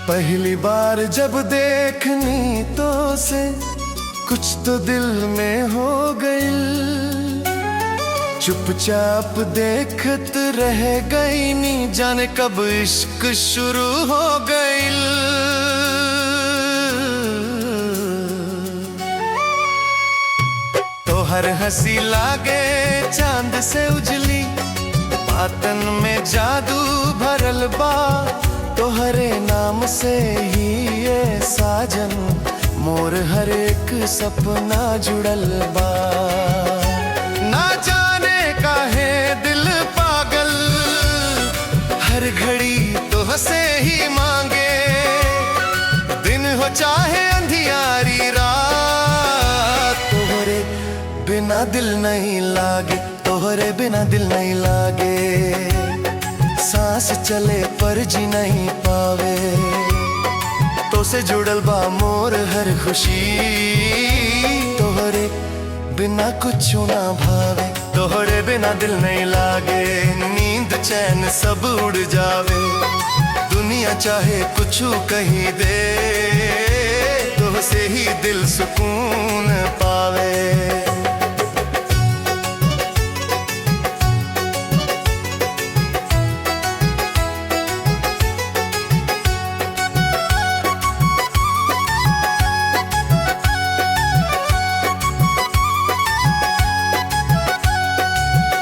पहली बार जब देखनी तो से कुछ तो दिल में हो गई, चुपचाप देखत रह गई नी, जाने कब इश्क शुरू हो गई। तो हर हंसी लागे चांद से उजली, बातन में जादू भरल बा, तोहरे नाम से ही ये साजन, मोर हर एक सपना जुड़ल बा। ना जाने काहे दिल पागल, हर घड़ी तोहसे ही मांगे, दिन हो चाहे अंधियारी रात, तोहरे बिना दिल नहीं लागे, तोहरे बिना दिल नहीं लागे। सांस चले पर जी नहीं पावे, तो से जुड़ल बा मोर हर खुशी, तोहरे बिना कुछ ना भावे, तोहरे बिना दिल नहीं लागे। नींद चैन सब उड़ जावे, दुनिया चाहे कुछ कहीं दे, तो से ही दिल सुकून पावे।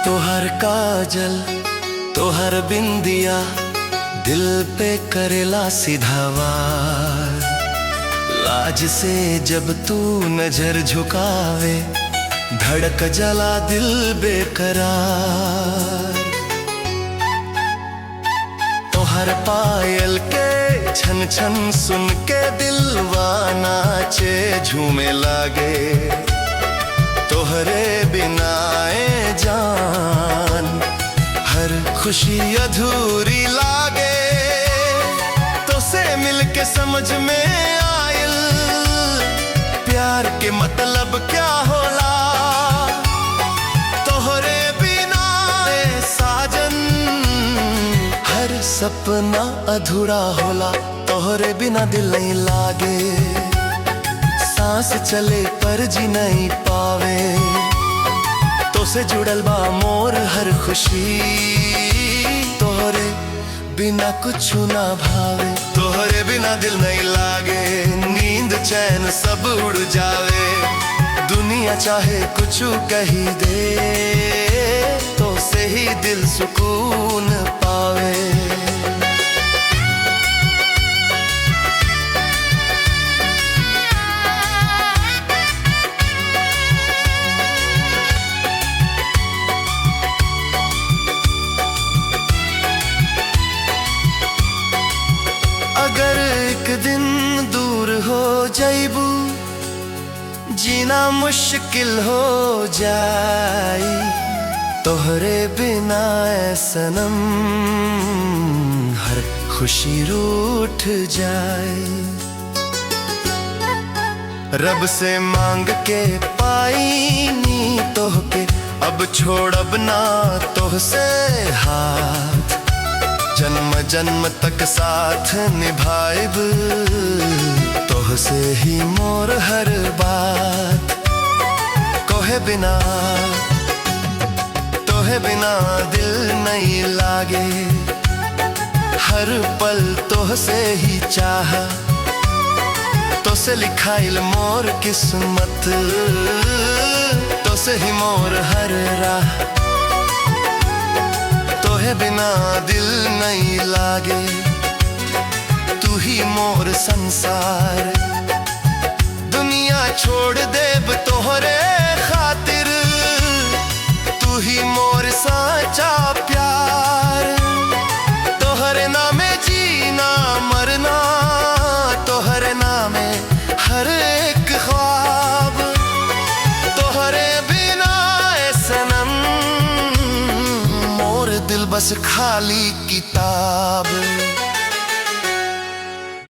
तोहर काजल तोहर बिंदिया, दिल पे करेला सीधा वार, लाज से जब तू नजर झुकावे, धड़क जला दिल बेकरार। तोहर पायल के छन छन सुन के दिलवा नाचे झूमे लागे, तोहरे बिना ए जान हर खुशी अधूरी लागे। तो से मिलके समझ में आयल, प्यार के मतलब क्या होला, तोहरे बिना ए साजन हर सपना अधूरा होला, तोहरे बिना दिल नहीं लागे। सांस चले पर जी नहीं पावे, तो से जुड़ल बा मोर हर खुशी, तोहरे बिना कुछ ना भावे, तोहरे बिना दिल नहीं लागे। नींद चैन सब उड़ जावे, दुनिया चाहे कुछ कही दे, तो से ही दिल सुकून पावे। अगर एक दिन दूर हो जाइबू, जीना मुश्किल हो जाई, तोहरे बिना ऐ सनम हर खुशी रूठ जाए। रब से मांग के पाई नी तोहके, अब छोड़ब ना तोहसे हाथ, जन्म जन्म तक साथ निभाइब, तोहसे ही मोर हर बात। कोहे बिना तोहे बिना दिल नहीं लागे, हर पल तोहसे ही चाह, तो से लिखाइल मोर किस्मत, तो से ही मोर हर राह। तोहे बिना दिल नहीं लागे, तू ही मोर संसार, दुनिया छोड़ देब तोहरे खातिर, तू ही मोर साचा प्यार। तोहरे नामे जीना मरना, तोहरे नामे हर एक ख्वाब, तोहरे बिना ए सनम मोर दिल बस खाली किताब।